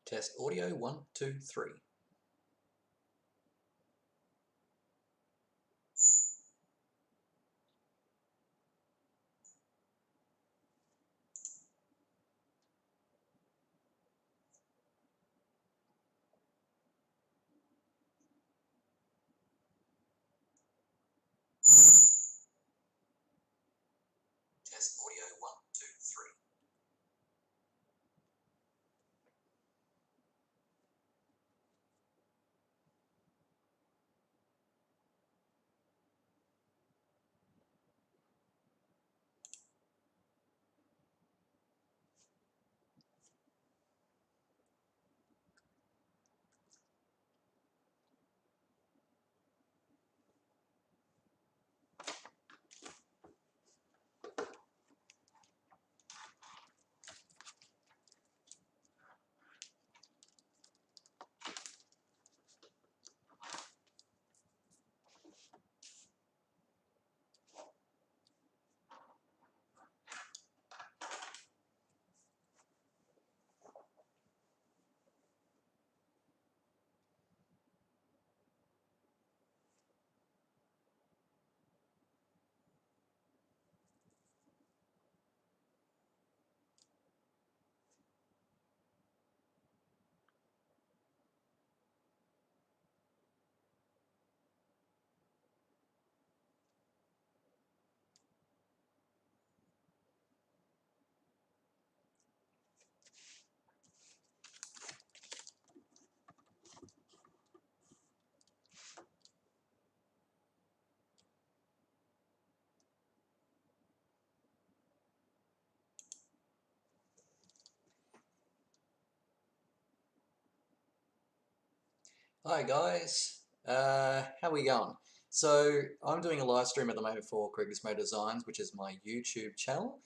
Test audio 1, 2, 3. Test audio 1, 2, 3. Hi guys, how are we going? So I'm doing a live stream at the moment for Gregizmo Designs, which is my YouTube channel.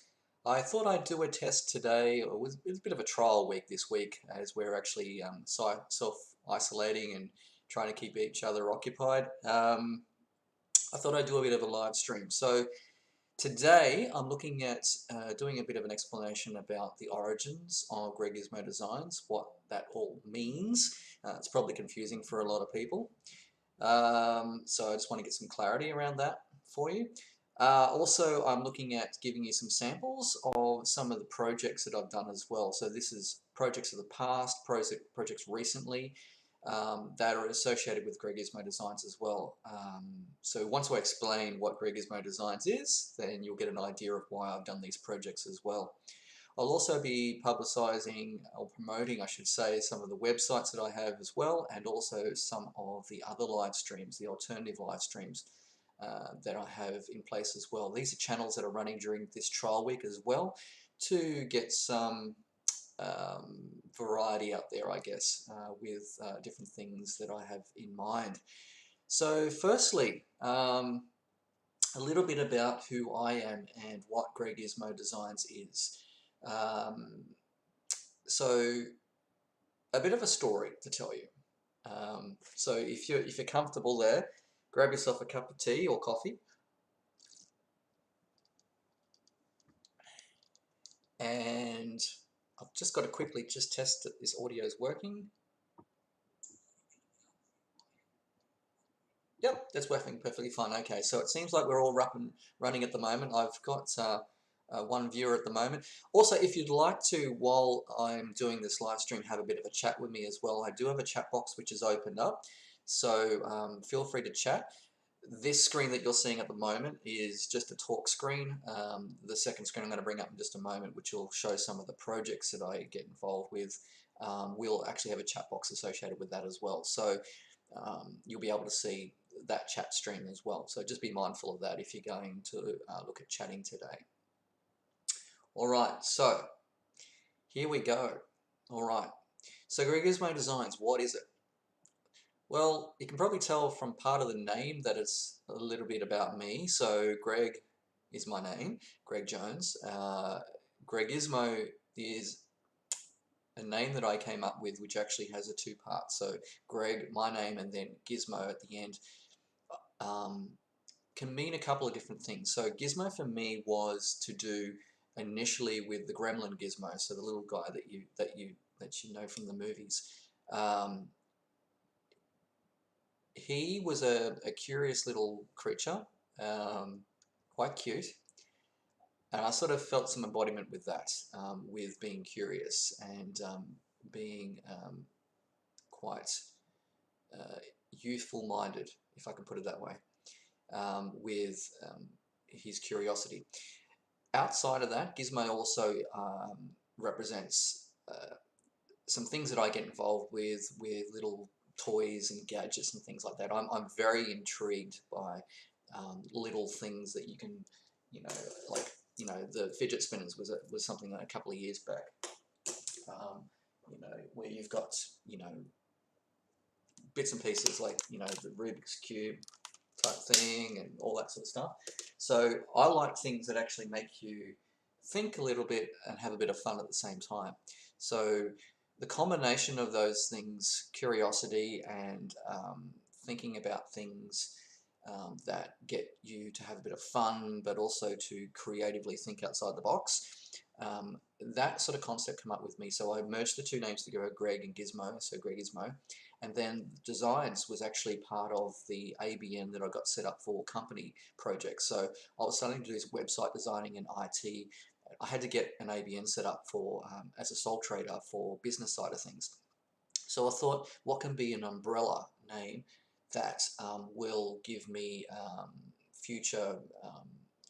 I thought I'd do a test today. It was a bit of a trial week this week as we're actually self-isolating and trying to keep each other occupied. I thought I'd do a bit of a live stream. So today I'm looking at doing a bit of an explanation about the origins of Gregizmo Designs, what that all means. It's probably confusing for a lot of people. So I just want to get some clarity around that for you. Also, I'm looking at giving you some samples of some of the projects that I've done as well. So this is projects of the past, projects recently, that are associated with Gregizmo Designs as well. So once I explain what Gregizmo Designs is, then you'll get an idea of why I've done these projects as well. I'll also be publicising, or promoting I should say, some of the websites that I have as well, and also some of the other live streams, the alternative live streams that I have in place as well. These are channels that are running during this trial week as well, to get some variety out there, I guess, with different things that I have in mind. So firstly, a little bit about who I am and what Gregizmo Designs is. So a bit of a story to tell you. So if you're comfortable there, grab yourself a cup of tea or coffee, and I've just got to quickly just test that this audio is working. Yep, that's working perfectly fine. Okay, so it seems like we're all up and running at the moment. I've got one viewer at the moment. Also, if you'd like to, while I'm doing this live stream, have a bit of a chat with me as well, I do have a chat box which is opened up, so feel free to chat. This screen that you're seeing at the moment is just a talk screen. The second screen I'm going to bring up in just a moment, which will show some of the projects that I get involved with. We'll actually have a chat box associated with that as well. So you'll be able to see that chat stream as well. So just be mindful of that if you're going to look at chatting today. Alright, so here we go. Alright, so Gregizmo Designs, what is it? Well, you can probably tell from part of the name that it's a little bit about me. So Greg is my name, Greg Jones. Gregizmo is a name that I came up with, which actually has a two parts. So Greg, my name, and then Gizmo at the end. Can mean a couple of different things. So Gizmo for me was to do initially with the gremlin Gizmo, so the little guy that you know from the movies. Um, he was a curious little creature, quite cute, and I sort of felt some embodiment with that, with being curious and being quite uh, youthful-minded, if I can put it that way, with his curiosity. Outside of that, Gizmo also represents some things that I get involved with little toys and gadgets and things like that. I'm very intrigued by little things that you can, like, the fidget spinners was something that a couple of years back, where you've got, bits and pieces like, the Rubik's Cube type thing and all that sort of stuff. So I like things that actually make you think a little bit and have a bit of fun at the same time. So the combination of those things, curiosity and thinking about things that get you to have a bit of fun, but also to creatively think outside the box, that sort of concept came up with me. So I merged the two names together, Greg and Gizmo, so Gregizmo. And then designs was actually part of the ABN that I got set up for company projects. So I was starting to do this website designing and IT. I had to get an ABN set up for as a sole trader for business side of things. So I thought, what can be an umbrella name that will give me future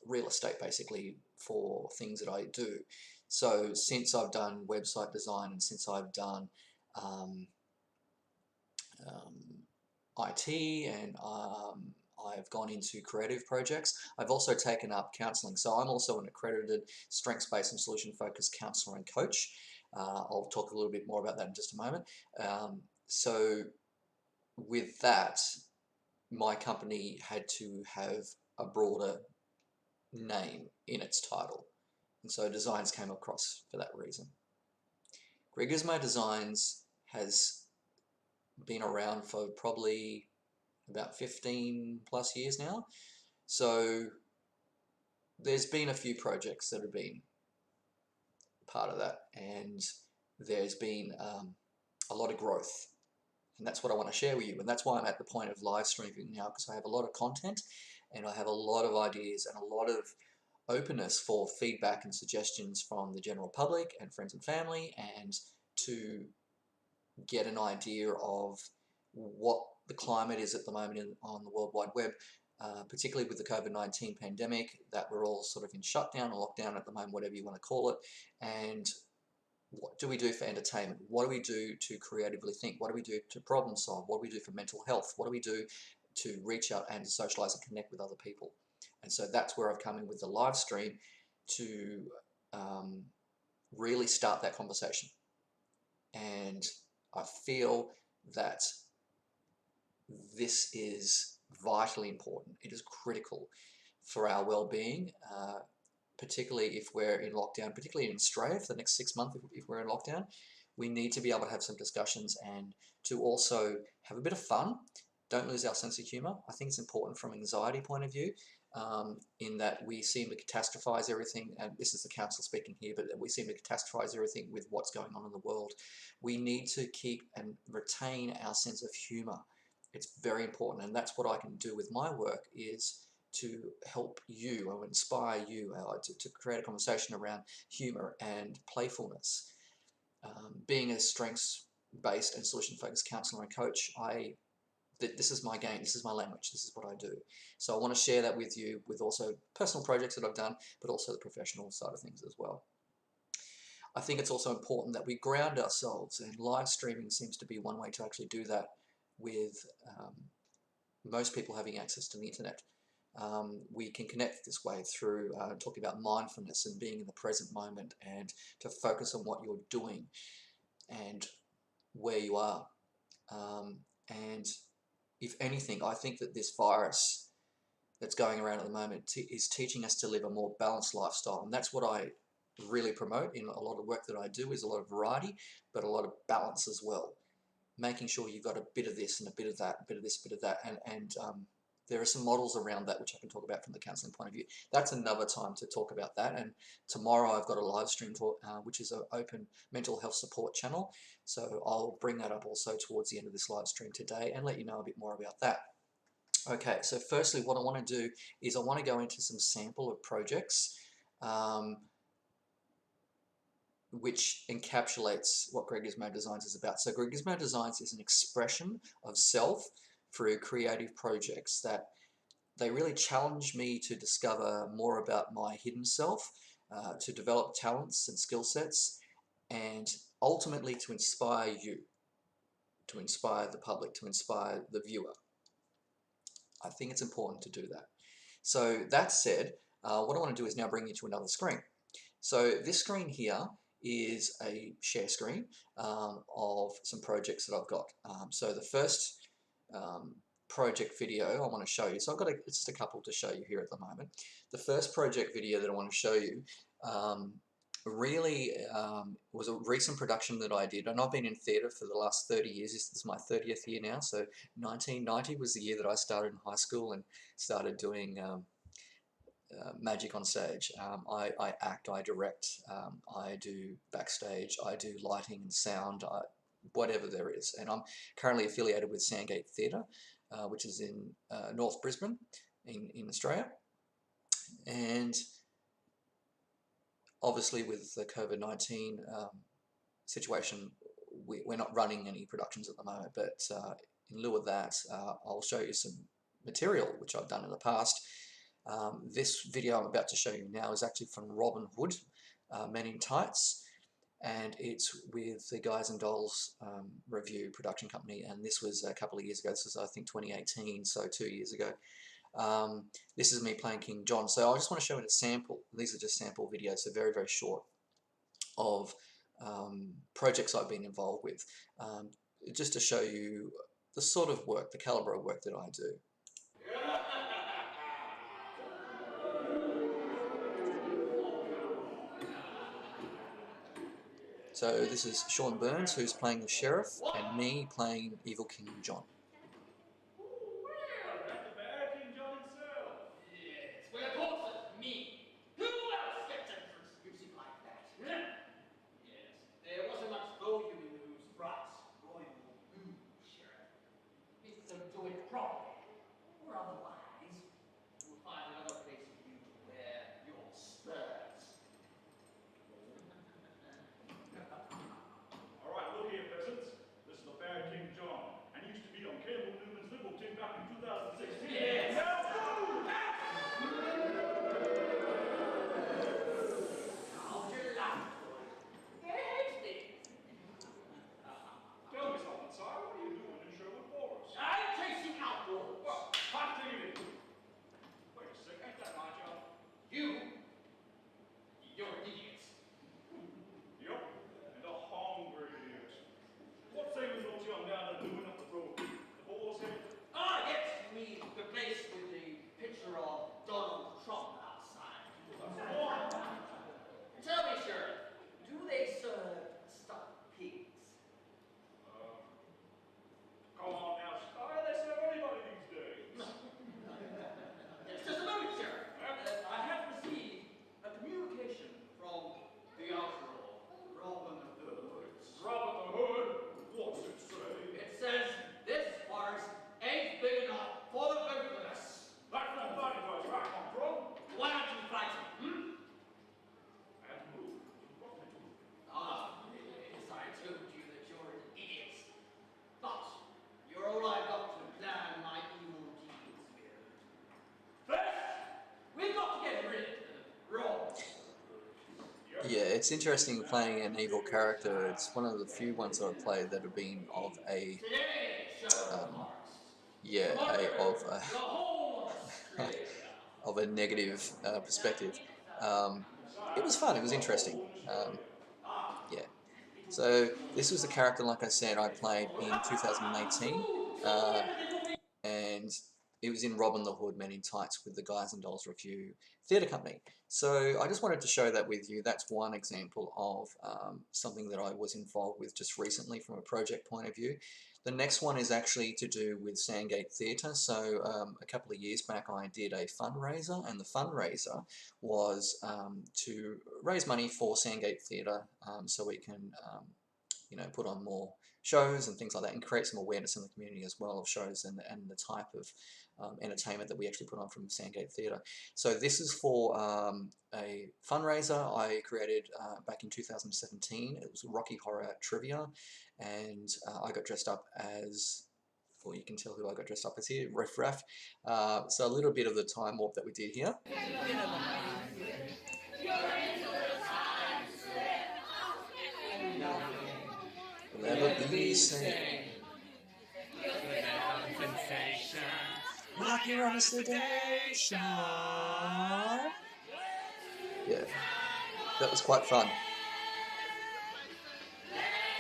real estate, basically, for things that I do. So since I've done website design and since I've done IT and I've gone into creative projects, I've also taken up counselling. So I'm also an accredited strengths-based and solution-focused counsellor and coach. I'll talk a little bit more about that in just a moment. So with that, my company had to have a broader name in its title. And so Designs came across for that reason. Gregizmo Designs has been around for probably about 15 plus years now. So there's been a few projects that have been part of that, and there's been a lot of growth. And that's what I want to share with you. And that's why I'm at the point of live streaming now, because I have a lot of content and I have a lot of ideas and a lot of openness for feedback and suggestions from the general public and friends and family, and to get an idea of what the climate is at the moment on the World Wide Web, particularly with the COVID-19 pandemic, that we're all sort of in shutdown or lockdown at the moment, whatever you want to call it. And what do we do for entertainment? What do we do to creatively think? What do we do to problem solve? What do we do for mental health? What do we do to reach out and to socialize and connect with other people? And so that's where I've come in with the live stream to really start that conversation. And I feel that this is vitally important. It is critical for our well-being, particularly if we're in lockdown, particularly in Australia for the next 6 months if we're in lockdown. We need to be able to have some discussions and to also have a bit of fun. Don't lose our sense of humour. I think it's important from an anxiety point of view, in that we seem to catastrophize everything, and this is the council speaking here, but we seem to catastrophize everything with what's going on in the world. We need to keep and retain our sense of humour. It's very important, and that's what I can do with my work, is to help you or inspire you to create a conversation around humour and playfulness. Being a strengths-based and solution-focused counsellor and coach, this is my game, this is my language, this is what I do. So I want to share that with you, with also personal projects that I've done, but also the professional side of things as well. I think it's also important that we ground ourselves, and live streaming seems to be one way to actually do that, with most people having access to the internet. We can connect this way through talking about mindfulness and being in the present moment, and to focus on what you're doing and where you are. And if anything, I think that this virus that's going around at the moment is teaching us to live a more balanced lifestyle. And that's what I really promote in a lot of work that I do, is a lot of variety, but a lot of balance as well. Making sure you've got a bit of this and a bit of that, a bit of this, a bit of that, and there are some models around that which I can talk about from the counselling point of view. That's another time to talk about that. And tomorrow I've got a live stream talk, which is an open mental health support channel. So I'll bring that up also towards the end of this live stream today and let you know a bit more about that. Okay, so firstly, what I want to do is I want to go into some sample of projects which encapsulates what Gregizmo Designs is about. So Gregizmo Designs is an expression of self through creative projects that they really challenge me to discover more about my hidden self, to develop talents and skill sets, and ultimately to inspire you, to inspire the public, to inspire the viewer. I think it's important to do that. So that said, what I want to do is now bring you to another screen. So this screen here is a share screen of some projects that I've got. So the first project video I want to show you, so I've got just a couple to show you here at the moment. The first project video that I want to show you really was a recent production that I did, and I've been in theatre for the last 30 years. This is my 30th year now, so 1990 was the year that I started in high school and started doing magic on stage. I act, I direct, I do backstage, I do lighting and sound, whatever there is. And I'm currently affiliated with Sandgate Theatre, which is in North Brisbane in Australia. And obviously with the COVID-19 situation, we're not running any productions at the moment, but in lieu of that, I'll show you some material which I've done in the past. This video I'm about to show you now is actually from Robin Hood, Men in Tights, and it's with the Guys and Dolls Review production company, and this was a couple of years ago. This was, I think, 2018, so 2 years ago. This is me playing King John. So I just want to show you a sample. These are just sample videos, so very, very short, of projects I've been involved with, just to show you the sort of work, the caliber of work that I do. So this is Sean Burns, who's playing the sheriff, and me playing Evil King John. Well, that's the bad King John himself. Yes, well, of course it's me. Who else gets entrance music like that? Yes, there wasn't much volume in those bright royal blue, Sheriff. If they'll do it properly, or otherwise, you'll find another place for you to wear your spurs. All right, look here, peasants. This is the bad King John, and he used to be on Campbell Newman's Liberal Team back in 2016. Yes. Now, How delightful. Yes, dear. tell me something, sire. What are you doing in Sherwood Forest? I'm chasing outlaws. Well, hot diggity. Wait a sec, ain't that my job? You're an idiot. Yep, and a hungry idiot. What say we those young down there doing up the road? The boar's head? Ah, yes, you mean the place with the picture of Donald Trump outside. Tell me, Sheriff, do they serve stuffed pigs? Come on now, sire. They serve anybody these days. Yes, just a moment, Sheriff. I have received a communication from the outlaw, Robin Hood. Robin the Hood? What's it say? It says this forest ain't big enough for the both of us. That's not funny, where's that come from? Why don't you fight him, hmm? And move. What to do? Ah, yes, I told you that you're an idiot. But you're all I've got to plan my evil deeds with. First, we've got to get rid of Rob. Yeah, it's interesting playing an evil character. It's one of the few ones that I've played that have been of a Today, Sherlock of the whole of Australia. of a negative perspective. It was fun. It was interesting. Yeah. So this was the character, like I said, I played in 2018, and it was in Robin the Hood, Men in Tights with the Guys and Dolls Review Theatre Company. So I just wanted to share that with you. That's one example of something that I was involved with just recently from a project point of view. The next one is actually to do with Sandgate Theatre. So a couple of years back I did a fundraiser, and the fundraiser was to raise money for Sandgate Theatre so we can put on more shows and things like that, and create some awareness in the community as well of shows and the type of entertainment that we actually put on from Sandgate Theatre. So this is for a fundraiser I created back in 2017. It was Rocky Horror Trivia, and I got dressed up as, well, you can tell who I got dressed up as here, Riff Raff. So a little bit of the time warp that we did here. We'll never be the same. Like you're on a sedation. Yeah, that was quite fun.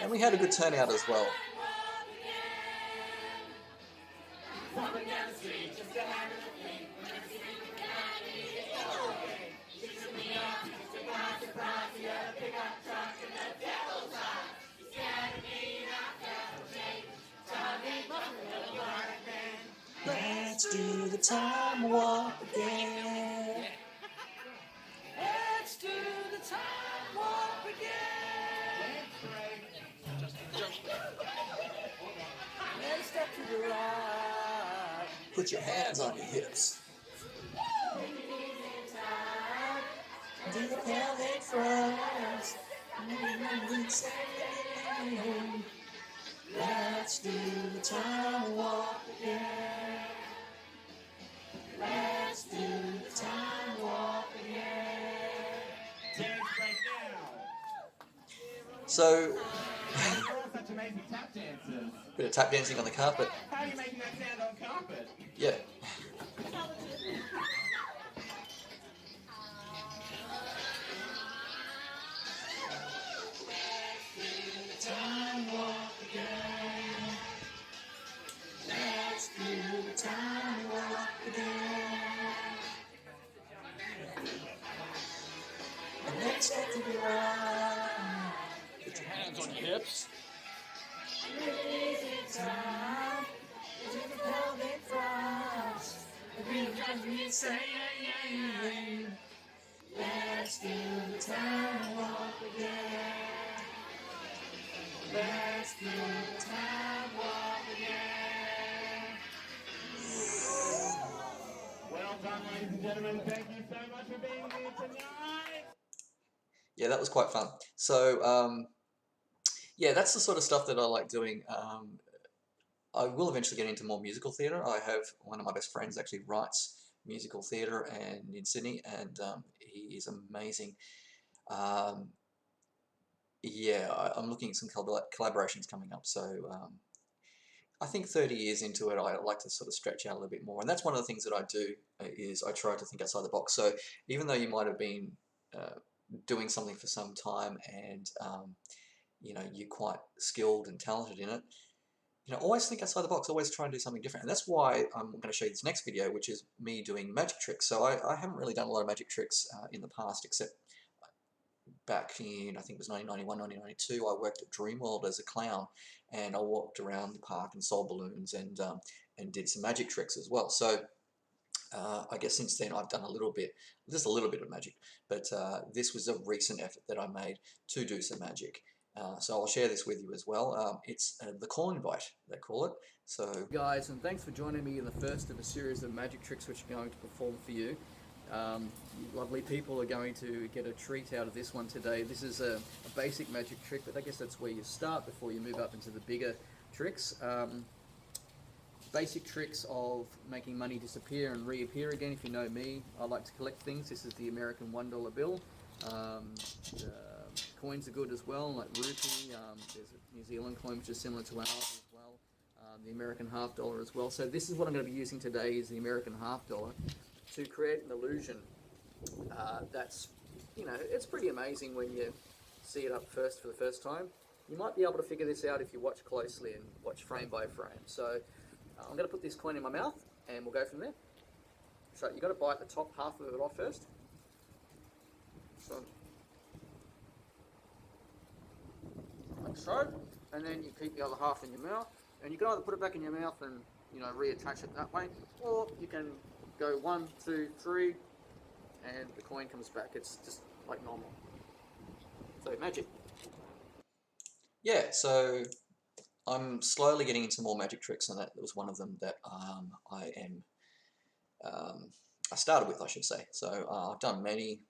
And we had a good turnout as well. Let's do the time warp again. Let's do the time warp again. Let's step to the right. Put your hands on your hips. Do the pelvic thrust. Let's do the time warp again. Let's do the time warp again. Dance right now. So, Such amazing tap dances. bit of tap dancing on the carpet. How are you making that sound on carpet? Yeah. Time warp again. Let's do the time warp again. And let's get to the right. Put your hands on your hips. Raise it time. Do the pelvic thrust. The beat drives me insane. Let's do the time warp again. Let's do the time warp again. Well done, ladies and gentlemen. Thank you so much for being here tonight. Yeah, that was quite fun. So, yeah, that's the sort of stuff that I like doing. I will eventually get into more musical theatre. I have one of my best friends actually writes musical theatre and in Sydney, and he is amazing. Yeah, I'm looking at some collaborations coming up. So I think 30 years into it, I like to sort of stretch out a little bit more. And that's one of the things that I do is I try to think outside the box. So even though you might have been doing something for some time and you're quite skilled and talented in it, always think outside the box, always try and do something different. And that's why I'm going to show you this next video, which is me doing magic tricks. So I haven't really done a lot of magic tricks in the past, except back in, I think it was 1991, 1992, I worked at Dreamworld as a clown, and I walked around the park and sold balloons and did some magic tricks as well. So I guess since then I've done just a little bit of magic, but this was a recent effort that I made to do some magic. So I'll share this with you as well. It's the call invite, they call it. So guys, and thanks for joining me in the first of a series of magic tricks which are going to perform for you. Lovely people are going to get a treat out of this one today. This is a basic magic trick, but I guess that's where you start before you move up into the bigger tricks. Basic tricks of making money disappear and reappear again. If you know me, I like to collect things. This is the American $1 bill. Coins are good as well, like rupee. There's a New Zealand coin which is similar to ours as well. The American half dollar as well. So this is what I'm going to be using today, is the American half dollar, to create an illusion that's, it's pretty amazing when you see it up for the first time. You might be able to figure this out if you watch closely and watch frame by frame. So I'm going to put this coin in my mouth and we'll go from there. So you've got to bite the top half of it off first. So, like so. And then you keep the other half in your mouth And you can either put it back in your mouth and, you know, reattach it that way, or you can go 1, 2, 3, and the coin comes back. It's just like normal. So magic. Yeah, so I'm slowly getting into more magic tricks, and that was one of them that I started with, I should say. So I've done many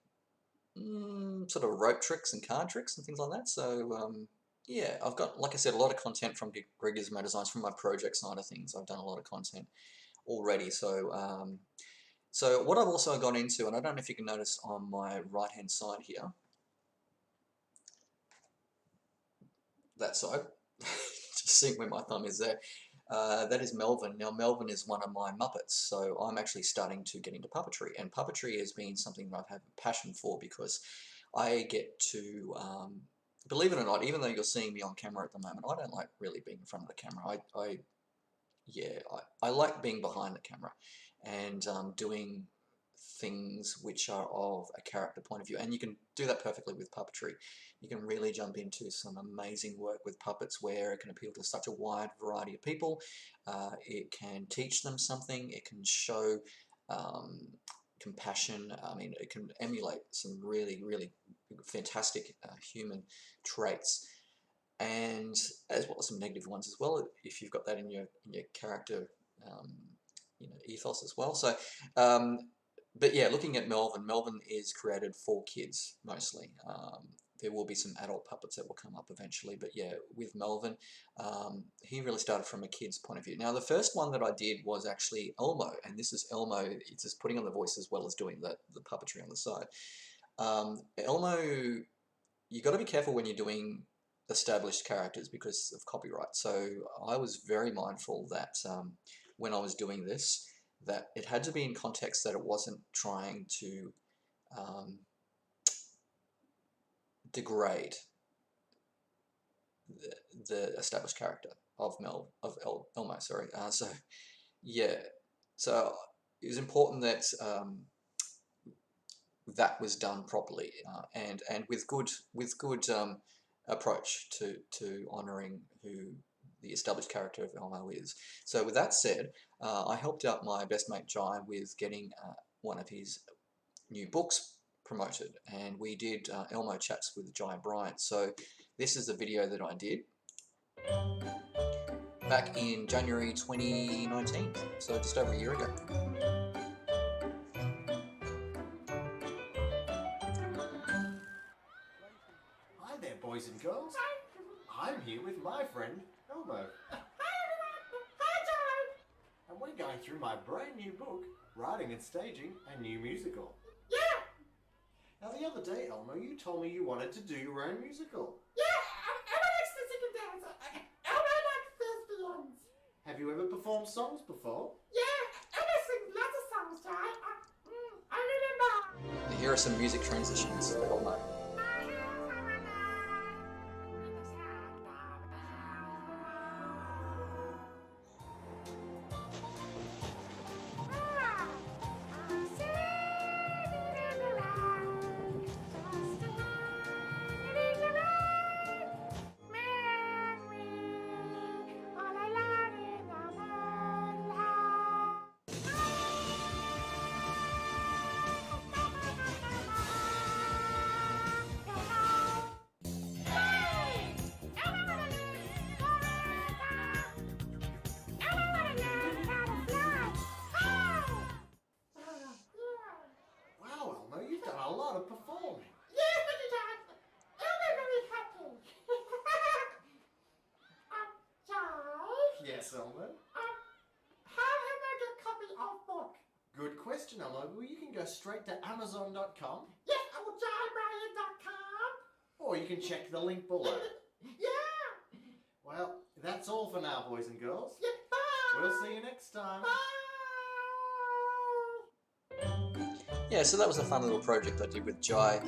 sort of rope tricks and card tricks and things like that. So yeah, I've got, like I said, a lot of content from Gregizmo Designs from my project side of things. I've done a lot of content already. So so what I've also gone into, and I don't know if you can notice on my right hand side here, that side, just seeing where my thumb is there. That is Melvin. Now, Melvin is one of my Muppets, so I'm actually starting to get into puppetry, and puppetry has been something that I've had a passion for because I get to, believe it or not, even though you're seeing me on camera at the moment, I don't like really being in front of the camera. I like being behind the camera and doing things which are of a character point of view, and you can do that perfectly with puppetry. You can really jump into some amazing work with puppets where it can appeal to such a wide variety of people. It can teach them something, it can show compassion. I mean, it can emulate some really, really fantastic human traits, and as well as some negative ones as well, if you've got that in your character ethos as well. So but yeah, looking at Melvin, Melvin is created for kids mostly. There will be some adult puppets that will come up eventually, but yeah, with Melvin, he really started from a kid's point of view. Now, the first one that I did was actually Elmo, and this is Elmo. It's just putting on the voice as well as doing the puppetry on the side. Elmo, you got to be careful when you're doing established characters because of copyright. So I was very mindful that when I was doing this, that it had to be in context, that it wasn't trying to degrade the established character of Elmo. Sorry. So yeah, so it was important that that was done properly and with good approach to honouring who the established character of Elmo is. So with that said, I helped out my best mate Jai with getting one of his new books promoted, and we did Elmo Chats with Jai Bryant. So this is the video that I did back in January 2019, so just over a year ago. Hi there, boys and girls. I'm here with my friend, Elmo. Hi everyone! Hi Joe! And we're going through my brand new book, Writing and Staging a New Musical. Yeah! Now the other day, Elmo, you told me you wanted to do your own musical. Yeah! Emma likes to sing and dance. Emma likes thespians. Have you ever performed songs before? Yeah! Emma sings lots of songs, Joe. I remember. And here are some music transitions for Elmo. Wow, Elmo, you've done a lot of performing. Yes, Mr. John. Emma's very happy. Joe? Yes, Elmo. How am I get copy of book? Good question, Elmo. Well, you can go straight to Amazon.com, Yes, JohnBryan.com. or you can check the link below. Yeah. Well, that's all for now, boys and girls. Yeah, bye. We'll see you next time. Bye. Yeah, so that was a fun little project I did with Jai.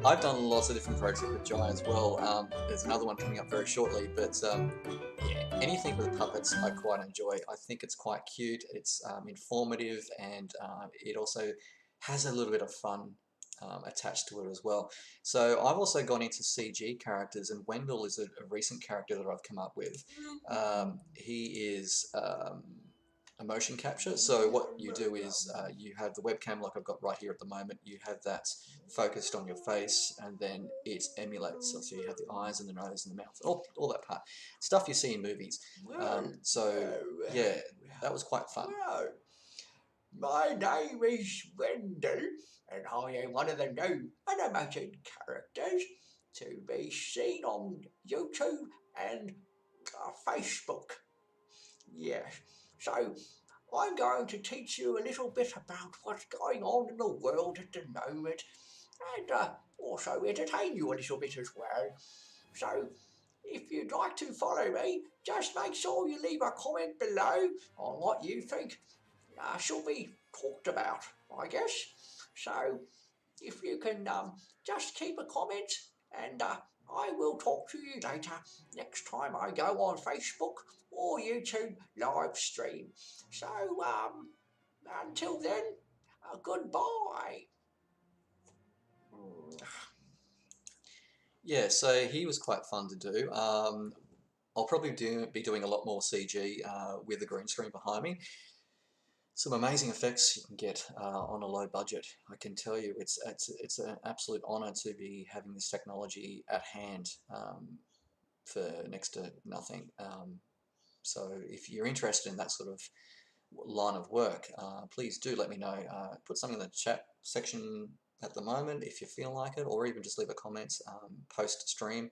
I've done lots of different projects with Jai as well. There's another one coming up very shortly, but yeah, anything with puppets I quite enjoy. I think it's quite cute, it's informative, and it also has a little bit of fun attached to it as well. So I've also gone into CG characters, and Wendell is a recent character that I've come up with. He is a motion capture. So what you do is you have the webcam like I've got right here at the moment. You have that focused on your face, and then it emulates. So you have the eyes and the nose and the mouth, all that part. Stuff you see in movies. So yeah, that was quite fun. My name is Wendell, and I am one of the new animated characters to be seen on YouTube and Facebook. Yes, so I'm going to teach you a little bit about what's going on in the world at the moment, and also entertain you a little bit as well. So, if you'd like to follow me, just make sure you leave a comment below on what you think should be talked about, I guess. So, if you can just keep a comment, and I will talk to you later next time I go on Facebook or YouTube live stream. So, until then, goodbye. Yeah, so he was quite fun to do. I'll probably be doing a lot more CG with the green screen behind me. Some amazing effects you can get on a low budget. I can tell you, it's an absolute honour to be having this technology at hand for next to nothing. So if you're interested in that sort of line of work, please do let me know. Put something in the chat section at the moment if you feel like it, or even just leave a comment post stream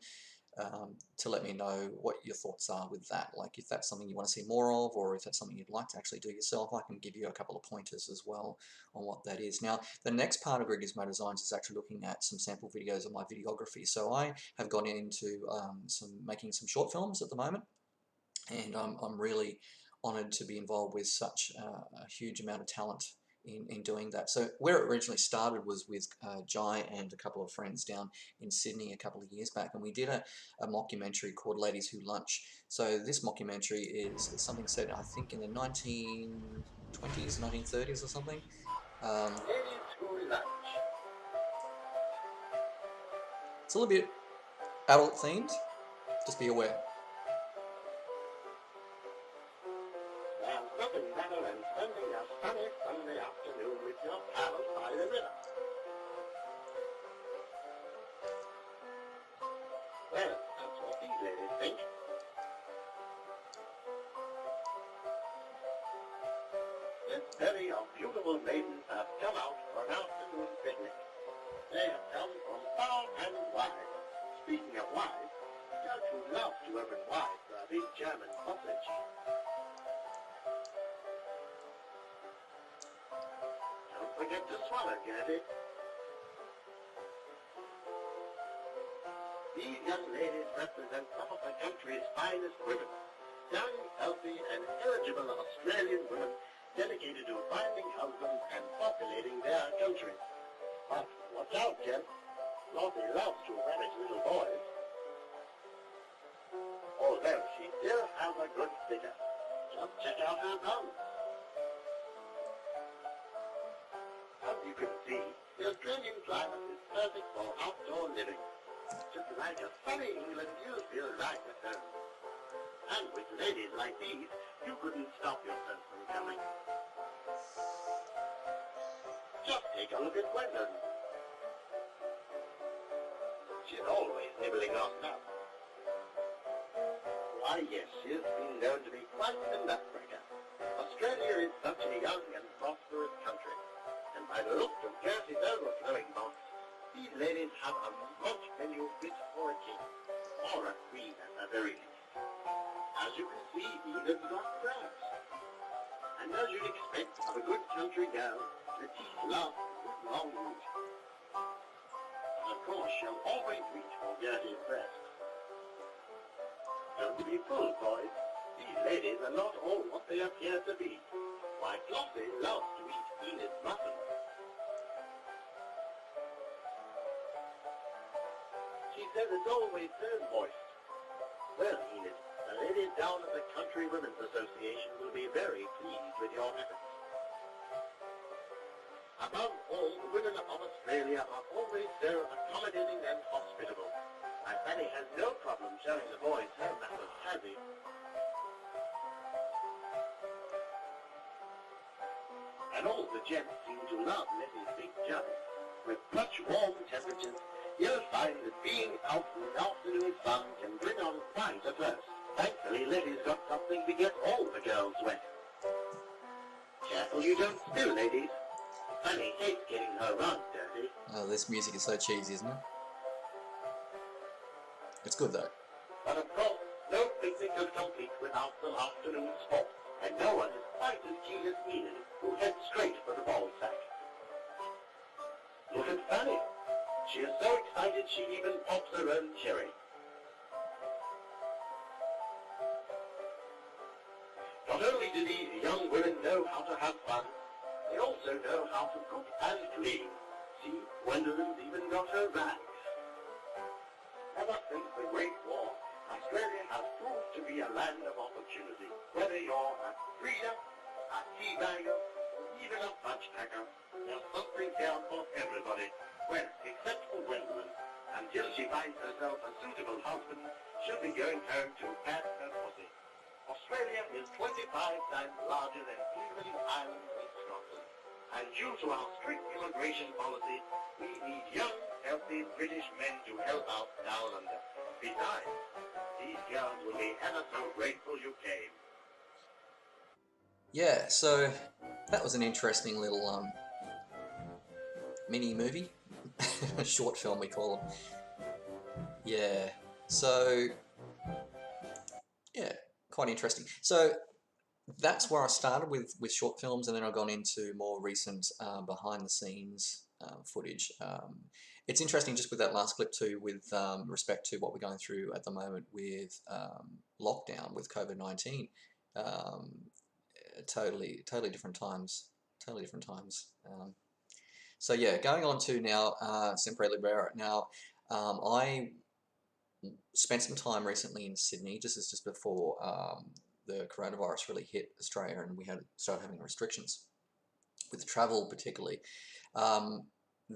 to let me know what your thoughts are with that. Like if that's something you want to see more of, or if that's something you'd like to actually do yourself, I can give you a couple of pointers as well on what that is. Now, the next part of Gregizmo Designs is actually looking at some sample videos of my videography. So I have gone into making some short films at the moment, and I'm really honoured to be involved with such a huge amount of talent in doing that. So where it originally started was with Jai and a couple of friends down in Sydney a couple of years back, and we did a mockumentary called Ladies Who Lunch. So this mockumentary is something set, I think, in the 1920s, 1930s or something. Ladies who lunch. It's a little bit adult themed, just be aware. There's nothing better than spending a sunny Sunday afternoon with your pals by the river. Well, that's what these ladies think. This pair of beautiful maidens have come out for an afternoon picnic. They have come from far and wide. Speaking of wide, don't you love to open wide for a big German sausage? Don't forget to swallow, Gertie. These young ladies represent some of the country's finest women. Young, healthy, and eligible Australian women dedicated to finding husbands and populating their country. But watch out, Jen. Lottie loves to manage little boys. Although she still has a good figure. Just check out her thumbs. As you can see, the Australian climate is perfect for outdoor living. Just like a sunny England, you feel right at home. And with ladies like these, you couldn't stop yourself from coming. Just take a look at Gwendolyn. She's always nibbling our stuff. Why, yes, she's been known to be quite the nutcracker. Australia is such a young and prosperous country. And by the look of Gertie's overflowing box, these ladies have a lunch menu fit for a king, or a queen at the very least. As you can see, Edith's got crabs. And as you'd expect of a good country girl, the teeth love a good long root. Of course, she'll always reach for Gertie's breast. Don't be fooled, boys. These ladies are not all what they appear to be. Why, Flossie loves to eat Enid's muffin. She says it's always so moist. Well, Enid, the ladies down at the Country Women's Association will be very pleased with your efforts. A Above all, the women of Australia are always so accommodating and hospitable. My Fanny has no problem showing the boys her manners, has he? And all the gents seem to love Letty's big jump. With such warm temperatures, you'll find that being out in the afternoon sun can bring on quite a thirst. Thankfully, Letty's got something to get all the girls wet. Careful you don't spill, ladies. Fanny hates getting her rug dirty. Oh, this music is so cheesy, isn't it? It's good though. But of course, no picnic is complete without some afternoon sport, and no one is quite as keen as Enid, who heads straight for the ball sack. Look at Fanny. She is so excited she even pops her own cherry. Not only do these young women know how to have fun, they also know how to cook and clean. See, Gwendolyn's even got her rags. Ever since the Great War, Australia has proved to be a land of opportunity. Whether you're a breeder, a teabagger, or even a fudge packer, there's something here for everybody. Well, except for Gwendolyn. Until she finds herself a suitable husband, she'll be going home to pad her pussy. Australia is 25 times larger than England, Ireland, and Scotland. And due to our strict immigration policy, we need young, healthy British men to help out down under. Besides, these girls will be ever so grateful you came. Yeah, so that was an interesting little mini movie, short film we call them. Yeah, so yeah, quite interesting. So that's where I started with short films, and then I've gone into more recent behind the scenes footage. It's interesting just with that last clip too, with respect to what we're going through at the moment with lockdown, with COVID-19. Totally different times. Totally different times. So yeah, going on to now Sempre Libera. Now, I spent some time recently in Sydney, just before the coronavirus really hit Australia, and we had started having restrictions with travel, particularly.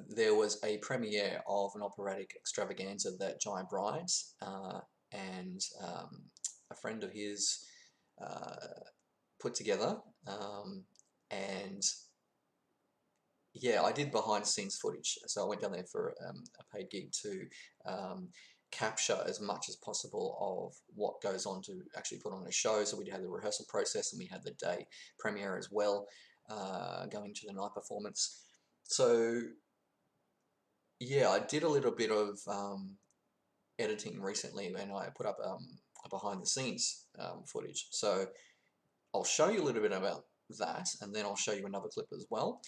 There was a premiere of an operatic extravaganza that Jai Brides and a friend of his put together, and yeah, I did behind the scenes footage. So I went down there for a paid gig to capture as much as possible of what goes on to actually put on a show. So we had the rehearsal process, and we had the day premiere as well, going to the night performance. So yeah, I did a little bit of editing recently, and I put up a behind the scenes footage. So I'll show you a little bit about that, and then I'll show you another clip as well.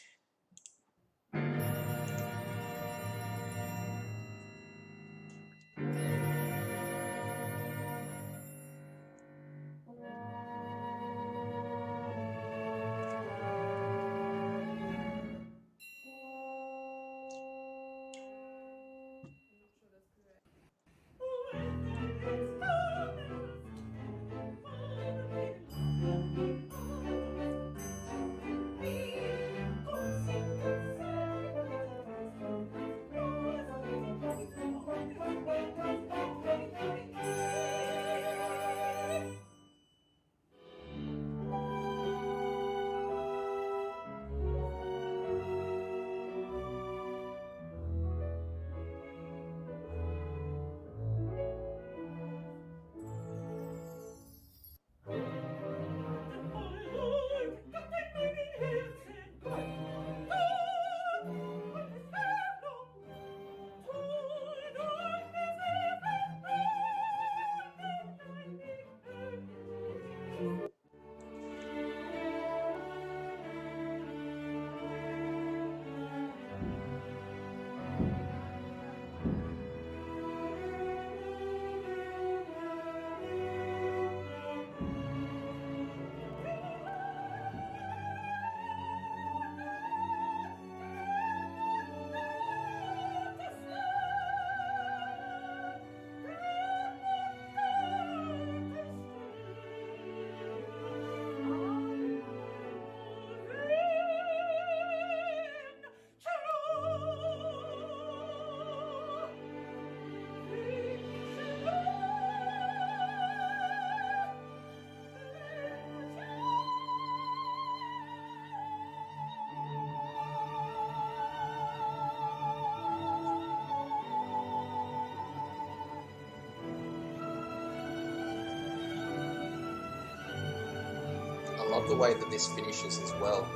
love the way that this finishes as well.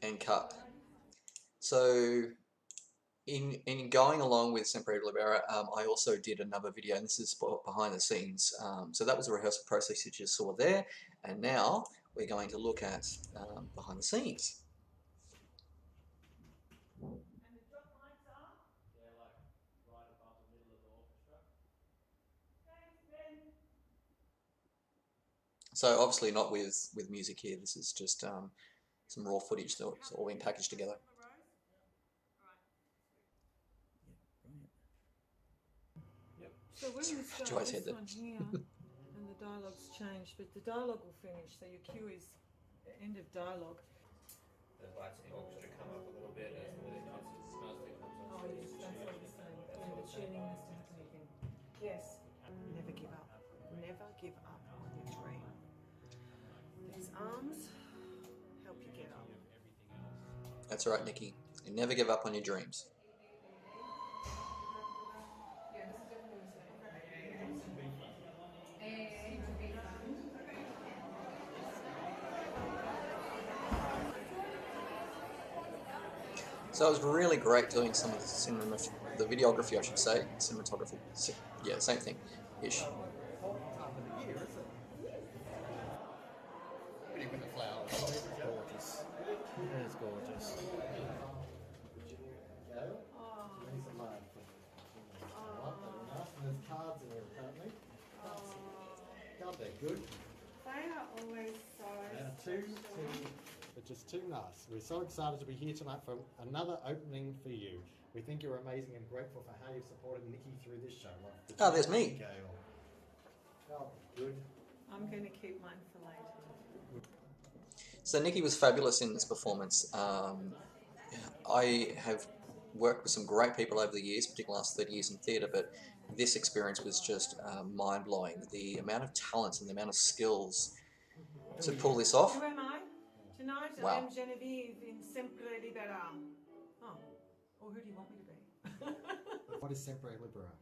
And cut. So in going along with Sempre Libera, I also did another video, and this is behind the scenes. So that was a rehearsal process you just saw there, and now we're going to look at behind the scenes. And the drop lights are? Yeah, like right above the middle of the orchestra. Thanks, Ben. So obviously not with music here. This is just some raw footage that's all been packaged together. So when you start Joyce this had that. one here, and the dialogue's changed, but the dialogue will finish, so your cue is the end of dialogue. The lights in the orchestra come up a little bit as the concert mostly comes on. Oh yes, that's what you're saying. And the tuning has to happen again. Yes. Never give up. Never give up on your dream. These arms help you get up. That's right, Nikki. You never give up on your dreams. So it was really great doing some of the videography, I should say, cinematography. Yeah, same thing, ish. Pretty with the flowers. Gorgeous. It is gorgeous. There's cards in there apparently. God, they're good. They are always so They're just too nice. We're so excited to be here tonight for another opening for you. We think you're amazing and grateful for how you've supported Nikki through this show. Oh, there's me. Oh, good. I'm going to keep mine for later. So Nikki was fabulous in this performance. I have worked with some great people over the years, particularly the last 30 years in theatre, but this experience was just mind-blowing. The amount of talent and the amount of skills to pull this off. Who am I? Tonight I Wow. am Genevieve in Sempre Libera. Oh, or who do you want me to be? What is Sempre Libera?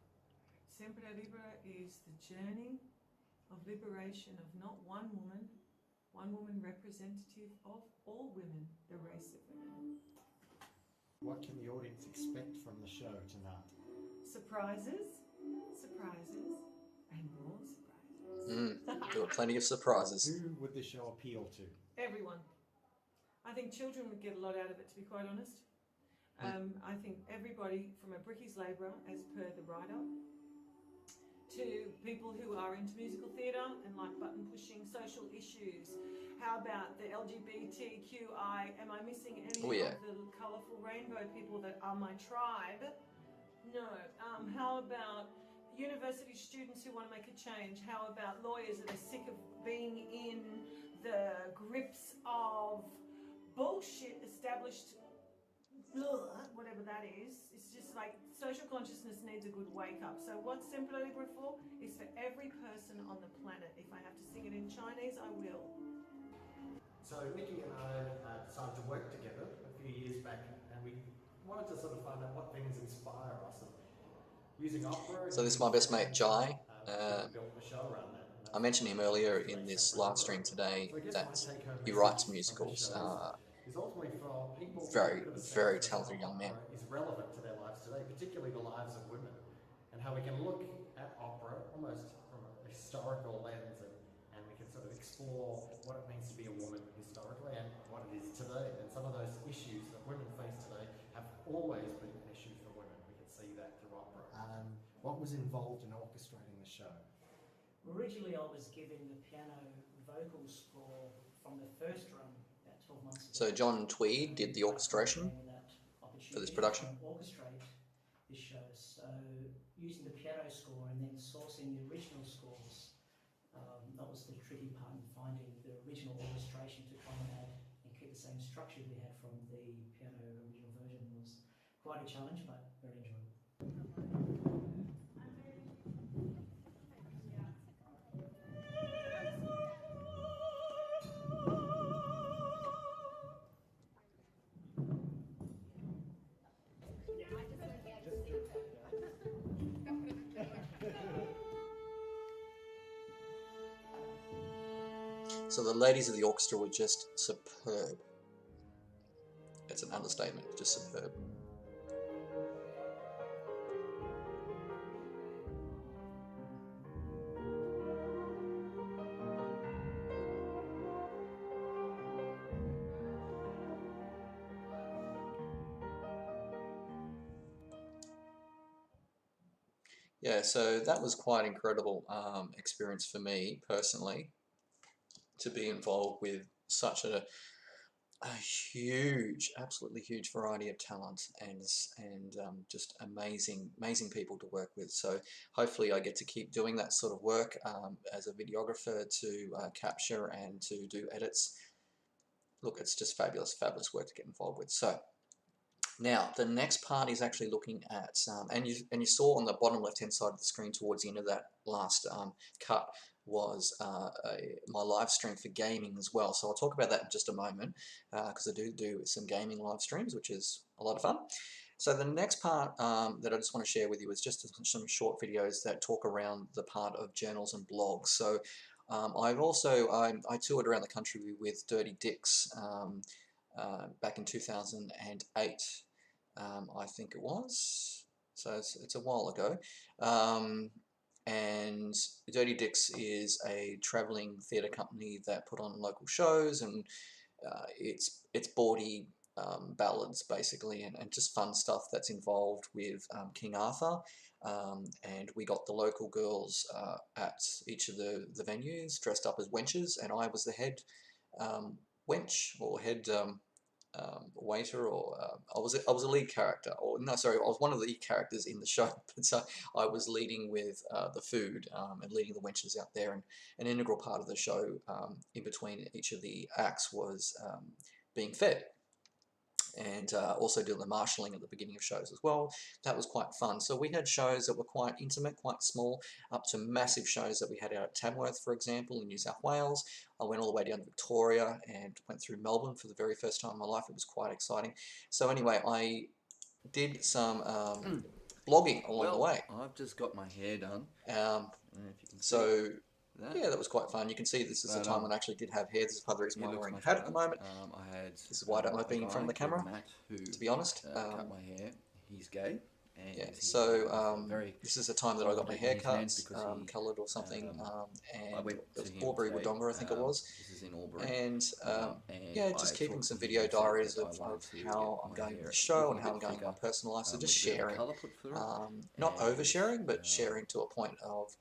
Sempre Libera is the journey of liberation of not one woman representative of all women, the race of women. What can the audience expect from the show tonight? Surprises, and more surprises. There were plenty of surprises. Who would the show appeal to? Everyone. I think children would get a lot out of it, to be quite honest. I think everybody from a brickies labourer, as per the write-up, to people who are into musical theatre and like button pushing social issues. How about the LGBTQI? Am I missing any of the colourful rainbow people that are my tribe? No. How about university students who want to make a change? How about lawyers that are sick of being in the grips of bullshit established, whatever that is? It's just like social consciousness needs a good wake up. So what's Sempre Libera for? Is for every person on the planet. If I have to sing it in Chinese, I will. So Nikki and I decided to work together a few years back, and we wanted to sort of find out what things inspire us. And using opera. So this is my best mate, Jai. Built the show around that. I mentioned him earlier in this live stream today that he writes musicals. Is ultimately for people Very, very talented young man. Is relevant to their lives today, particularly the lives of women, and how we can look at opera almost from a historical lens, and we can sort of explore what it means to be a woman historically and what it is today. And some of those issues that women face today have always been an issue for women. We can see that through opera. What was involved in orchestrating the show? Originally, I was given the piano vocal score from the first run about 12 months ago. So John Tweed did the orchestration for this production. Orchestrate this show. So using the piano score and then sourcing the original scores, that was the tricky part in finding the original orchestration to come and add and keep the same structure we had from the piano original version. It was quite a challenge, but very enjoyable. So the ladies of the orchestra were just superb. It's an understatement, just superb. Yeah, so that was quite incredible experience for me personally, to be involved with such a huge, absolutely huge variety of talent, and just amazing people to work with. So hopefully I get to keep doing that sort of work as a videographer, to capture and to do edits. Look, it's just fabulous work to get involved with. So now the next part is actually looking at, and you saw on the bottom left hand side of the screen towards the end of that last cut was my live stream for gaming as well. So I'll talk about that in just a moment, because I do some gaming live streams, which is a lot of fun. So the next part that I just want to share with you is just some short videos that talk around the part of journals and blogs. So I've also, I toured around the country with Dirty Dicks back in 2008, I think it was. So it's a while ago. And Dirty Dicks is a travelling theatre company that put on local shows, and it's bawdy ballads basically, and just fun stuff that's involved with King Arthur. And we got the local girls at each of the venues dressed up as wenches, and I was the head wench, or head waiter, or I was a lead character, or no, sorry, I was one of the characters in the show. But I was leading with the food, and leading the wenches out there, and an integral part of the show in between each of the acts was being fed, and also doing the marshalling at the beginning of shows as well. That was quite fun. So we had shows that were quite intimate, quite small, up to massive shows that we had out at Tamworth, for example, in New South Wales. I went all the way down to Victoria and went through Melbourne for the very first time in my life. It was quite exciting. So anyway, I did some blogging along the way. I've just got my hair done. If you can So see that. yeah, that was quite fun. You can see this is the time when I actually did have hair. This is part of the reason why I'm wearing a hat at the moment. This is why I don't like being in front of the camera, Matt, who, to be honest. cut my hair. He's gay. And Yeah, he's so very this is the time that I got my hair cut, coloured or something, I and went it to was him Albury today. Wodonga, I think it was. This is in Albury. And yeah, just I keeping talked some to him video and said diaries that of I wanted to how get I'm my going with hair the show looking and a how I'm bit going in my thicker, personal life. So just with a bit of sharing, colour put through it. not And, oversharing, but sharing to a point of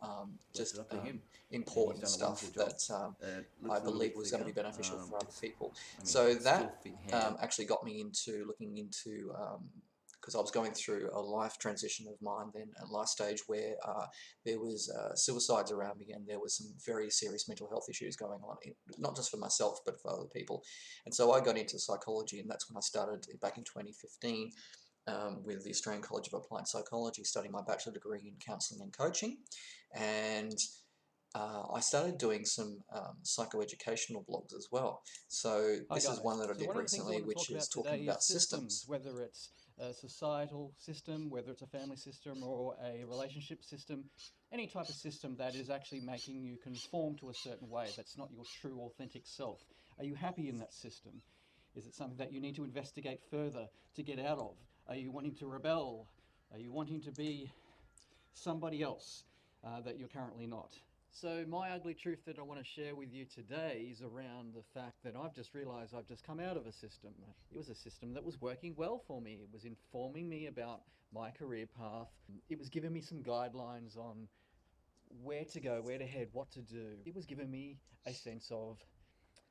just up to him. important He's done a stuff wonderful job. that Looks I a little believe bit was going to be thicker. beneficial for other people. I mean, So it's that still thin hair. actually got me into looking into, because I was going through a life transition of mine then, a life stage where there was suicides around me, and there was some very serious mental health issues going on, not just for myself but for other people. And so I got into psychology, and that's when I started back in 2015 with the Australian College of Applied Psychology, studying my bachelor degree in counselling and coaching. And I started doing some psychoeducational blogs as well. So this is one that I did recently, which is talking about systems. Whether it's a societal system, whether it's a family system or a relationship system, any type of system that is actually making you conform to a certain way that's not your true authentic self. Are you happy in that system? Is it something that you need to investigate further to get out of? Are you wanting to rebel? Are you wanting to be somebody else that you're currently not? So my ugly truth that I want to share with you today is around the fact that I've just realized I've just come out of a system. It was a system that was working well for me. It was informing me about my career path. It was giving me some guidelines on where to go, where to head, what to do. It was giving me a sense of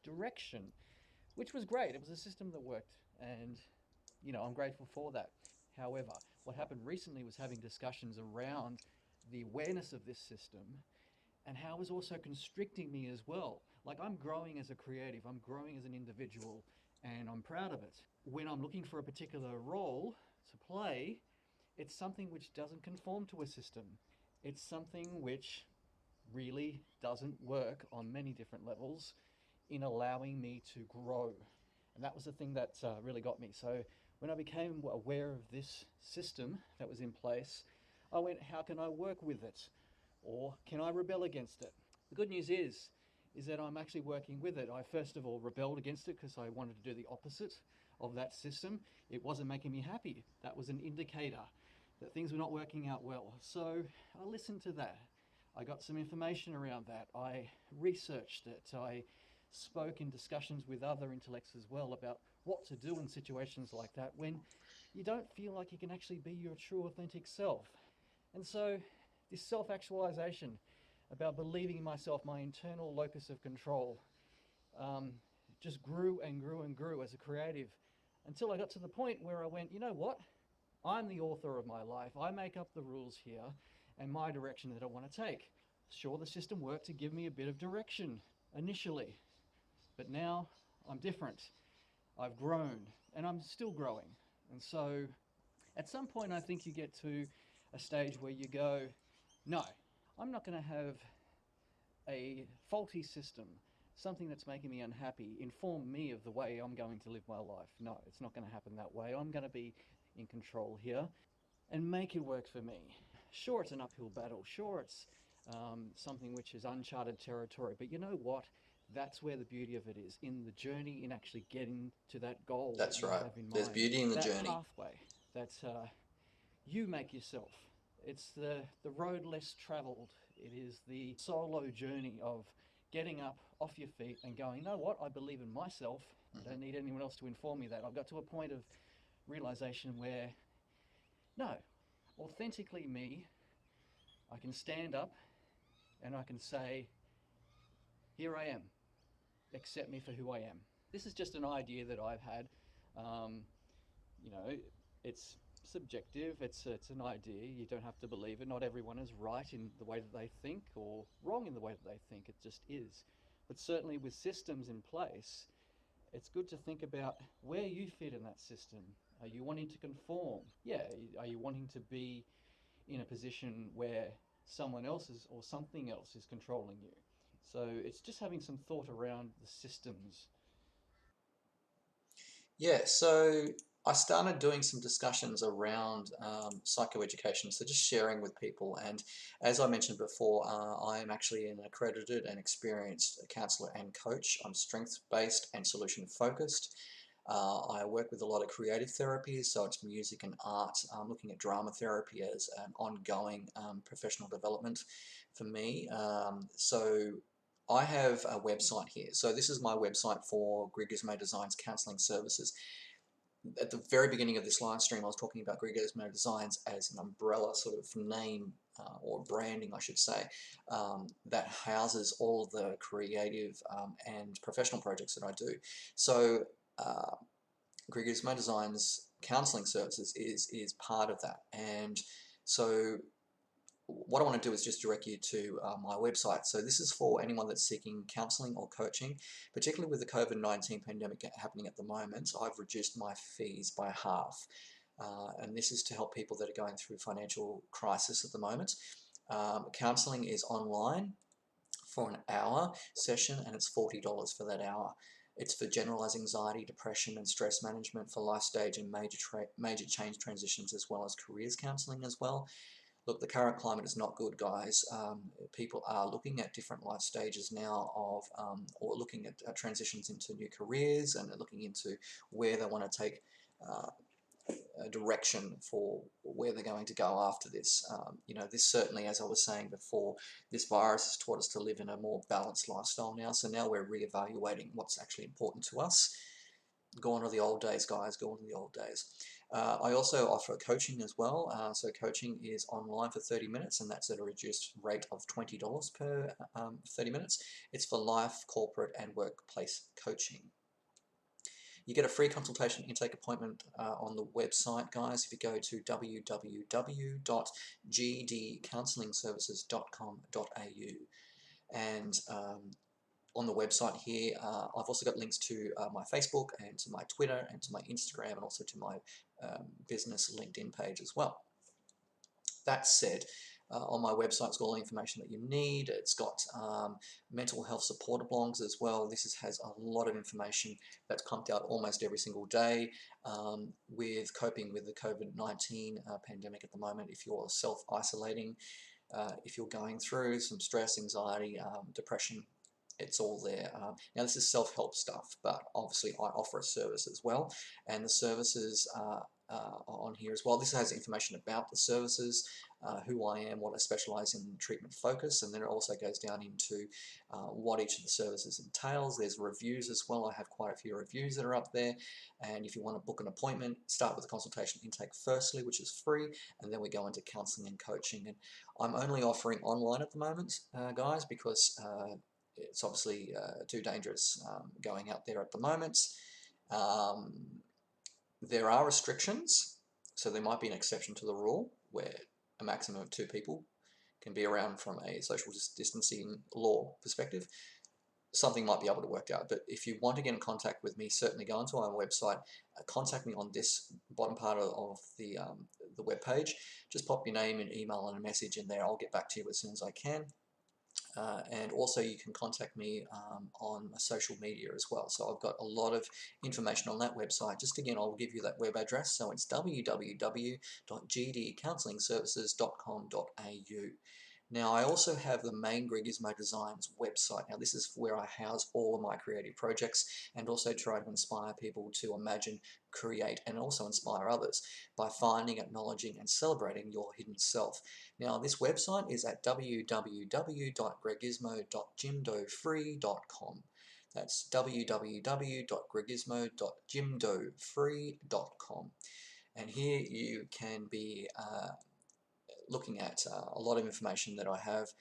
direction, which was great. It was a system that worked, and I'm grateful for that. However, what happened recently was having discussions around the awareness of this system and how it was also constricting me as well. Like, I'm growing as a creative, I'm growing as an individual, and I'm proud of it. When I'm looking for a particular role to play, it's something which doesn't conform to a system. It's something which really doesn't work on many different levels in allowing me to grow. And that was the thing that really got me. So when I became aware of this system that was in place, I went, how can I work with it? Or can I rebel against it? The good news is is that I'm actually working with it. I first of all rebelled against it because I wanted to do the opposite of that system. It wasn't making me happy. That was an indicator that things were not working out well. So I listened to that. I got some information around that. I researched it. I spoke in discussions with other intellects as well about what to do in situations like that when you don't feel like you can actually be your true authentic self. And so this self-actualization about believing in myself, my internal locus of control, just grew and grew and grew as a creative until I got to the point where I went, you know what? I'm the author of my life. I make up the rules here and my direction that I want to take. Sure, the system worked to give me a bit of direction initially, but now I'm different. I've grown and I'm still growing. And so at some point, I think you get to a stage where you go, no, I'm not going to have a faulty system, something that's making me unhappy, inform me of the way I'm going to live my life. No, it's not going to happen that way. I'm going to be in control here and make it work for me. Sure, it's an uphill battle. Sure, it's something which is uncharted territory. But you know what? That's where the beauty of it is, in the journey, in actually getting to that goal that That's you right. have in There's mind. beauty in the That journey. pathway that you make yourself. It's the road less traveled. It is the solo journey of getting up off your feet and going, you know what? I believe in myself. I don't need anyone else to inform me that. I've got to a point of realization where, no, authentically me, I can stand up and I can say, here I am. Accept me for who I am. This is just an idea that I've had. You know, it's subjective. It's an idea. You don't have to believe it. Not everyone is right in the way that they think or wrong in the way that they think. It just is. But certainly with systems in place, it's good to think about where you fit in that system. Are you wanting to conform? Yeah. Are you wanting to be in a position where someone else is or something else is controlling you? So it's just having some thought around the systems. Yeah, so I started doing some discussions around psychoeducation, so just sharing with people. And as I mentioned before, I am actually an accredited and experienced counselor and coach. I'm strength-based and solution-focused. I work with a lot of creative therapies, so it's music and art. I'm looking at drama therapy as an ongoing professional development for me. So I have a website here. So this is my website for Gregizmo Designs Counselling Services. At the very beginning of this live stream, I was talking about Gregizmo Designs as an umbrella sort of name or branding, I should say, that houses all the creative and professional projects that I do. So Gregizmo Designs Counselling Services is part of that. And so what I want to do is just direct you to my website. So this is for anyone that's seeking counselling or coaching, particularly with the COVID-19 pandemic happening at the moment. I've reduced my fees by half. And this is to help people that are going through financial crisis at the moment. Counselling is online for an hour session, and it's $40 for that hour. It's for generalized anxiety, depression, and stress management for life stage and major change transitions, as well as careers counselling as well. Look, the current climate is not good, guys. People are looking at different life stages now of, or looking at transitions into new careers, and looking into where they want to take a direction for where they're going to go after this. You know, this certainly, as I was saying before, this virus has taught us to live in a more balanced lifestyle now. So now we're reevaluating what's actually important to us. Gone are the old days, guys. Gone are the old days. I also offer coaching as well. So coaching is online for 30 minutes, and that's at a reduced rate of $20 per 30 minutes. It's for life, corporate, and workplace coaching. You get a free consultation intake appointment on the website, guys. If you go to www.gdcounselingservices.com.au, and on the website here, I've also got links to my Facebook and to my Twitter and to my Instagram, and also to my business LinkedIn page as well. That said, on my website, it's got all the information that you need. It's got mental health support blogs as well. This has a lot of information that's pumped out almost every single day with coping with the COVID-19 pandemic at the moment. If you're self-isolating, if you're going through some stress, anxiety, depression, it's all there. Now this is self-help stuff, but obviously I offer a service as well, and the services are on here as well. This has information about the services, who I am, what I specialize in, treatment focus, and then it also goes down into what each of the services entails. There's reviews as well. I have quite a few reviews that are up there, and if you want to book an appointment, start with the consultation intake firstly, which is free, and then we go into counseling and coaching. And I'm only offering online at the moment, guys, because it's obviously too dangerous going out there at the moment. There are restrictions, so there might be an exception to the rule where a maximum of 2 people can be around from a social distancing law perspective. Something might be able to work out, but if you want to get in contact with me, certainly go onto our website, contact me on this bottom part of the web page. Just pop your name and email and a message in there. I'll get back to you as soon as I can. And also you can contact me on social media as well. So I've got a lot of information on that website. Just again, I'll give you that web address. So it's www.gdcounselingservices.com.au. Now I also have the main Gregizmo Designs website. Now this is where I house all of my creative projects and also try to inspire people to imagine, create, and also inspire others by finding, acknowledging, and celebrating your hidden self. Now this website is at www.gregizmo.jimdofree.com. That's www.gregizmo.jimdofree.com. And here you can be looking at a lot of information that I have,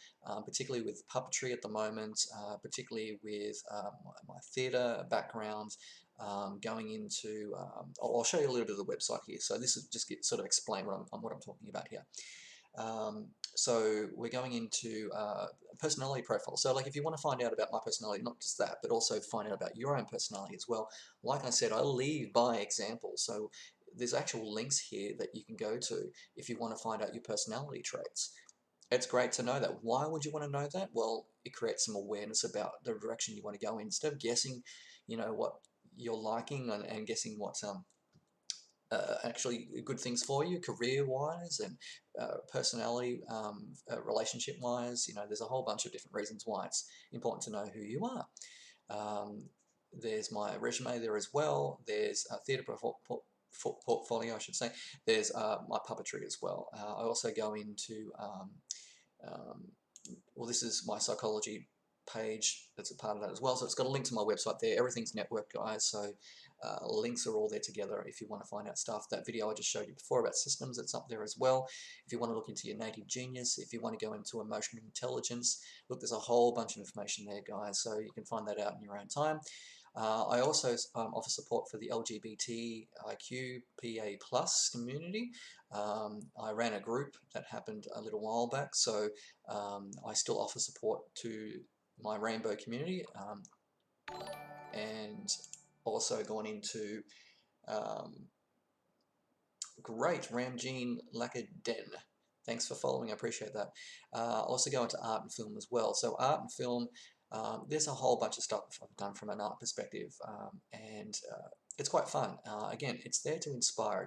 particularly with puppetry at the moment, particularly with my theatre background, going into, I'll show you a little bit of the website here. So this is just sort of explain what I'm talking about here. So we're going into personality profile. So like if you want to find out about my personality, not just that, but also find out about your own personality as well. Like I said, I lead by example. So there's actual links here that you can go to if you want to find out your personality traits. It's great to know that. Why would you want to know that? Well, it creates some awareness about the direction you want to go in. Instead of guessing, you know, what you're liking and guessing what's actually good things for you, career-wise and personality, relationship-wise. You know, there's a whole bunch of different reasons why it's important to know who you are. There's my resume there as well. There's a theatre portfolio, I should say. There's my puppetry as well. I also go into, well, this is my psychology page that's a part of that as well. So it's got a link to my website there. Everything's networked, guys. So links are all there together if you want to find out stuff. That video I just showed you before about systems, it's up there as well. If you want to look into your native genius, if you want to go into emotional intelligence, look, there's a whole bunch of information there, guys. So you can find that out in your own time. I also offer support for the LGBTIQ community. I ran a group that happened a little while back, so I still offer support to my rainbow community, and also gone into great Ramjean Lakaden. Thanks for following, I appreciate that. Also go into art and film as well. So art and film, there's a whole bunch of stuff I've done from an art perspective, and it's quite fun. Again, it's there to inspire.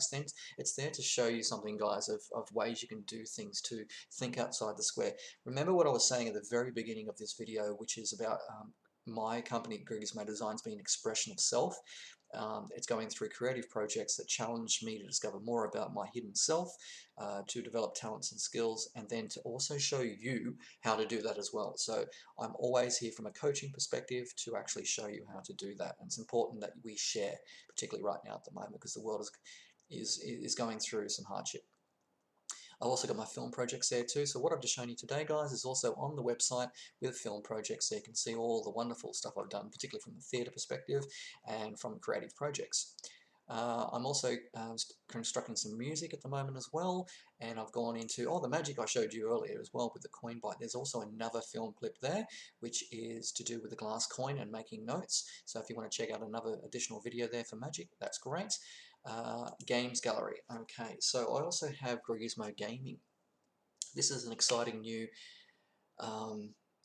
It's there to show you something, guys, of ways you can do things, to think outside the square. Remember what I was saying at the very beginning of this video, which is about my company, Gregizmo Designs, being an expression of self. It's going through creative projects that challenge me to discover more about my hidden self, to develop talents and skills, and then to also show you how to do that as well. So I'm always here from a coaching perspective to actually show you how to do that. And it's important that we share, particularly right now at the moment, because the world is going through some hardship. I've also got my film projects there too. So what I've just shown you today, guys, is also on the website with film projects, so you can see all the wonderful stuff I've done, particularly from the theatre perspective and from creative projects. I'm also constructing some music at the moment as well, and I've gone into, the magic I showed you earlier as well with the coin bite. There's also another film clip there, which is to do with the glass coin and making notes. So if you want to check out another additional video there for magic, that's great. Games gallery. Okay, so I also have Gregizmo Gaming. This is an exciting new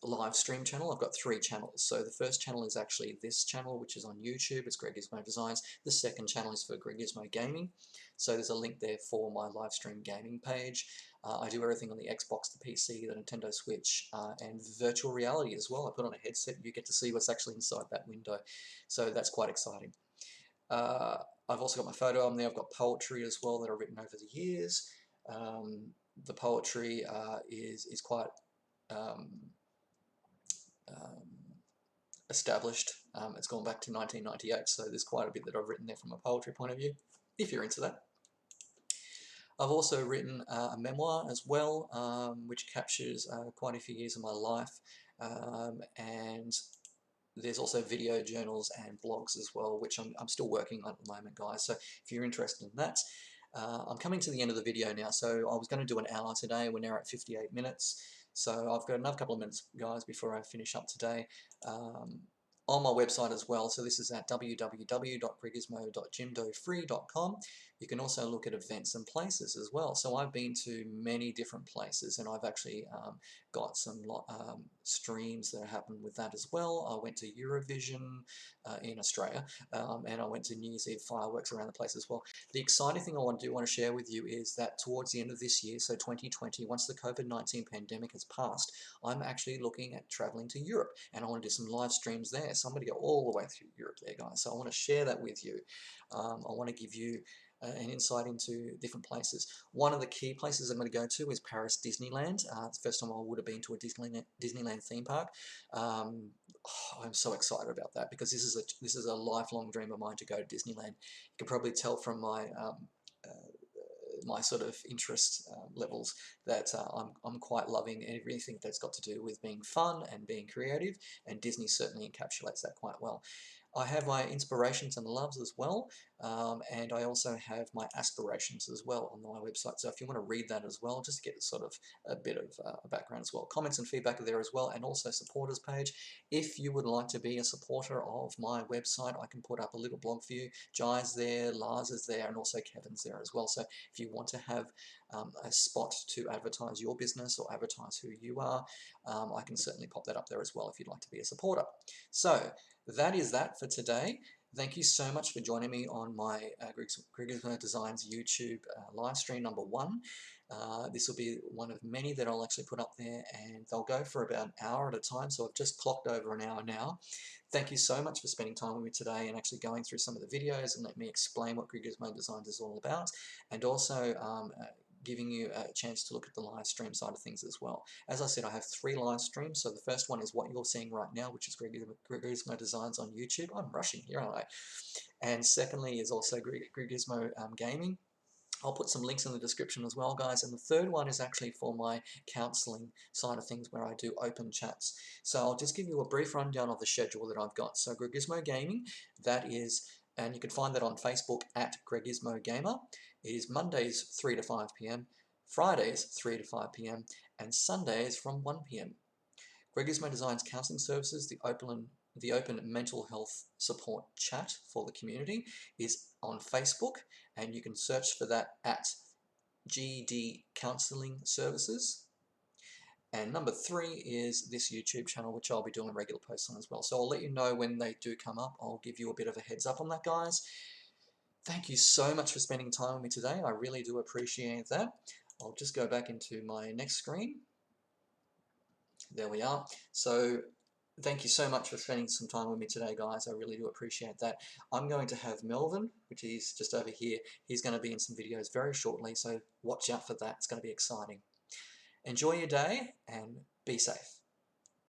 live stream channel. I've got 3 channels. So the first channel is actually this channel, which is on YouTube. It's Gregizmo Designs. The second channel is for Gregizmo Gaming. So there's a link there for my live stream gaming page. I do everything on the Xbox, the PC, the Nintendo Switch, and virtual reality as well. I put on a headset. You get to see what's actually inside that window. So that's quite exciting. I've also got my photo on there. I've got poetry as well that I've written over the years. The poetry is quite established. It's gone back to 1998, so there's quite a bit that I've written there from a poetry point of view, if you're into that. I've also written a memoir as well, which captures quite a few years of my life, and there's also video journals and blogs as well, which I'm still working on at the moment, guys. So if you're interested in that, I'm coming to the end of the video now. So I was going to do an hour today. We're now at 58 minutes. So I've got another couple of minutes, guys, before I finish up today. On my website as well. So this is at www.gregizmo.jimdofree.com. You can also look at events and places as well. So I've been to many different places, and I've actually got some streams that happened with that as well. I went to Eurovision in Australia, and I went to New Year's Eve fireworks around the place as well. The exciting thing I want to share with you is that towards the end of this year, so 2020, once the COVID-19 pandemic has passed, I'm actually looking at traveling to Europe, and I want to do some live streams there. So I'm going to go all the way through Europe there, guys. So I want to share that with you. I want to give you an insight into different places. One of the key places I'm going to go to is Paris Disneyland. It's the first time I would have been to a Disneyland theme park. I'm so excited about that because this is a lifelong dream of mine to go to Disneyland. You can probably tell from my my sort of interest levels that I'm quite loving everything that's got to do with being fun and being creative, and Disney certainly encapsulates that quite well. I have my inspirations and loves as well, and I also have my aspirations as well on my website. So if you want to read that as well, just to get sort of a bit of a background as well. Comments and feedback are there as well, and also supporters page. If you would like to be a supporter of my website, I can put up a little blog for you. Jai's there, Lars is there, and also Kevin's there as well. So if you want to have a spot to advertise your business or advertise who you are, I can certainly pop that up there as well if you'd like to be a supporter. So that is that for today. Thank you so much for joining me on my Gregizmo Designs YouTube live stream number 1. This will be one of many that I'll actually put up there, and they'll go for about an hour at a time, so I've just clocked over an hour now. Thank you so much for spending time with me today and actually going through some of the videos and let me explain what Gregizmo Designs is all about, and also giving you a chance to look at the live stream side of things as well. As I said, I have 3 live streams. So the first one is what you're seeing right now, which is Gregizmo Designs on YouTube. I'm rushing here, aren't I? And secondly is also Gregizmo Gaming. I'll put some links in the description as well, guys. And the third one is actually for my counseling side of things where I do open chats. So I'll just give you a brief rundown of the schedule that I've got. So Gregizmo Gaming, that is, and you can find that on Facebook at Gregizmo Gamer. It is Mondays 3 to 5 p.m, Fridays 3 to 5 p.m, and Sundays from 1 p.m. Gregizmo Designs Counseling Services, the open mental health support chat for the community, is on Facebook, and you can search for that at GD Counseling Services. And number 3 is this YouTube channel, which I'll be doing regular posts on as well. So I'll let you know when they do come up. I'll give you a bit of a heads up on that, guys. Thank you so much for spending time with me today. I really do appreciate that. I'll just go back into my next screen. There we are. So thank you so much for spending some time with me today, guys. I really do appreciate that. I'm going to have Melvin, which is just over here. He's going to be in some videos very shortly, so watch out for that. It's going to be exciting. Enjoy your day and be safe.